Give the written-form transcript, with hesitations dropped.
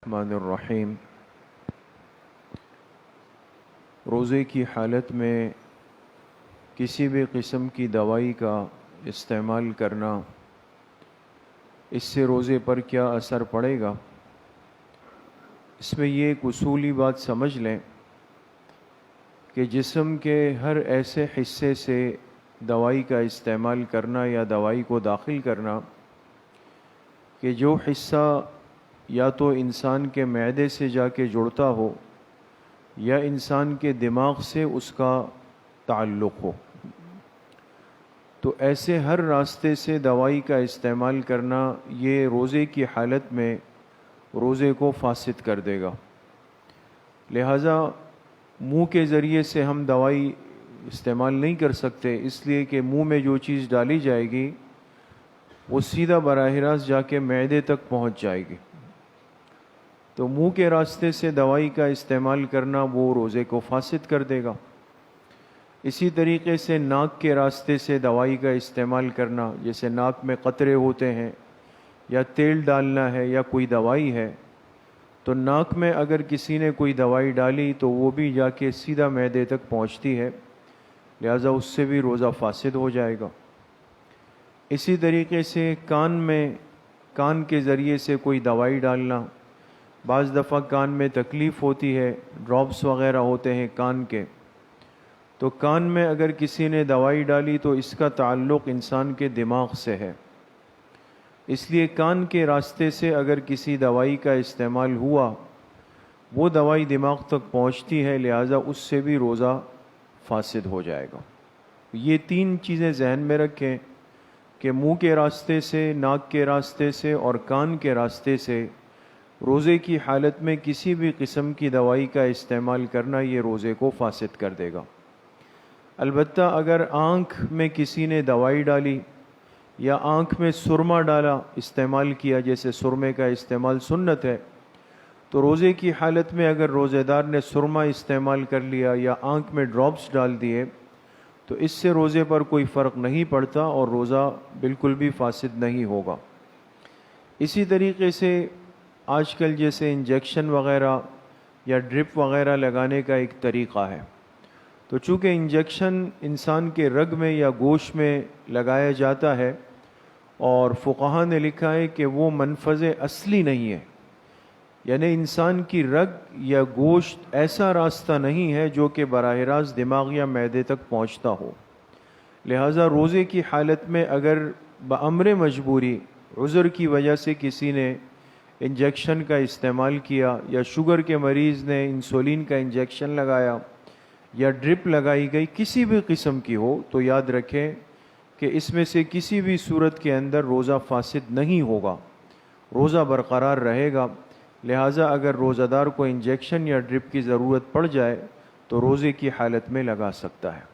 الرحمن الرحیم۔ روزے کی حالت میں کسی بھی قسم کی دوائی کا استعمال کرنا، اس سے روزے پر کیا اثر پڑے گا؟ اس میں یہ ایک اصولی بات سمجھ لیں کہ جسم کے ہر ایسے حصے سے دوائی کا استعمال کرنا یا دوائی کو داخل کرنا کہ جو حصہ یا تو انسان کے معدے سے جا کے جڑتا ہو یا انسان کے دماغ سے اس کا تعلق ہو، تو ایسے ہر راستے سے دوائی کا استعمال کرنا یہ روزے کی حالت میں روزے کو فاسد کر دے گا۔ لہٰذا منہ کے ذریعے سے ہم دوائی استعمال نہیں کر سکتے، اس لیے کہ منہ میں جو چیز ڈالی جائے گی وہ سیدھا براہ راست جا کے معدے تک پہنچ جائے گی، تو منہ کے راستے سے دوائی کا استعمال کرنا وہ روزے کو فاسد کر دے گا۔ اسی طریقے سے ناک کے راستے سے دوائی کا استعمال کرنا، جیسے ناک میں قطرے ہوتے ہیں یا تیل ڈالنا ہے یا کوئی دوائی ہے، تو ناک میں اگر کسی نے کوئی دوائی ڈالی تو وہ بھی جا کے سیدھا معدے تک پہنچتی ہے، لہذا اس سے بھی روزہ فاسد ہو جائے گا۔ اسی طریقے سے کان کے ذریعے سے کوئی دوائی ڈالنا، بعض دفعہ کان میں تکلیف ہوتی ہے، ڈراپس وغیرہ ہوتے ہیں کان کے، تو کان میں اگر کسی نے دوائی ڈالی تو اس کا تعلق انسان کے دماغ سے ہے، اس لیے کان کے راستے سے اگر کسی دوائی کا استعمال ہوا وہ دوائی دماغ تک پہنچتی ہے، لہٰذا اس سے بھی روزہ فاسد ہو جائے گا۔ یہ تین چیزیں ذہن میں رکھیں کہ منہ کے راستے سے، ناک کے راستے سے اور کان کے راستے سے روزے کی حالت میں کسی بھی قسم کی دوائی کا استعمال کرنا یہ روزے کو فاسد کر دے گا۔ البتہ اگر آنکھ میں کسی نے دوائی ڈالی یا آنکھ میں سرما ڈالا، استعمال کیا، جیسے سرمے کا استعمال سنت ہے، تو روزے کی حالت میں اگر روزے دار نے سرما استعمال کر لیا یا آنکھ میں ڈراپس ڈال دیے تو اس سے روزے پر کوئی فرق نہیں پڑتا اور روزہ بالکل بھی فاسد نہیں ہوگا۔ اسی طریقے سے آج کل جیسے انجیکشن وغیرہ یا ڈرپ وغیرہ لگانے کا ایک طریقہ ہے، تو چونکہ انجیکشن انسان کے رگ میں یا گوشت میں لگایا جاتا ہے اور فقہا نے لکھا ہے کہ وہ منفذ اصلی نہیں ہے، یعنی انسان کی رگ یا گوشت ایسا راستہ نہیں ہے جو کہ براہ راست دماغ یا معدے تک پہنچتا ہو، لہٰذا روزے کی حالت میں اگر بامر مجبوری عذر کی وجہ سے کسی نے انجیکشن کا استعمال کیا یا شوگر کے مریض نے انسولین کا انجیکشن لگایا یا ڈرپ لگائی گئی کسی بھی قسم کی ہو، تو یاد رکھیں کہ اس میں سے کسی بھی صورت کے اندر روزہ فاسد نہیں ہوگا، روزہ برقرار رہے گا۔ لہٰذا اگر روزہ دار کو انجیکشن یا ڈرپ کی ضرورت پڑ جائے تو روزے کی حالت میں لگا سکتا ہے۔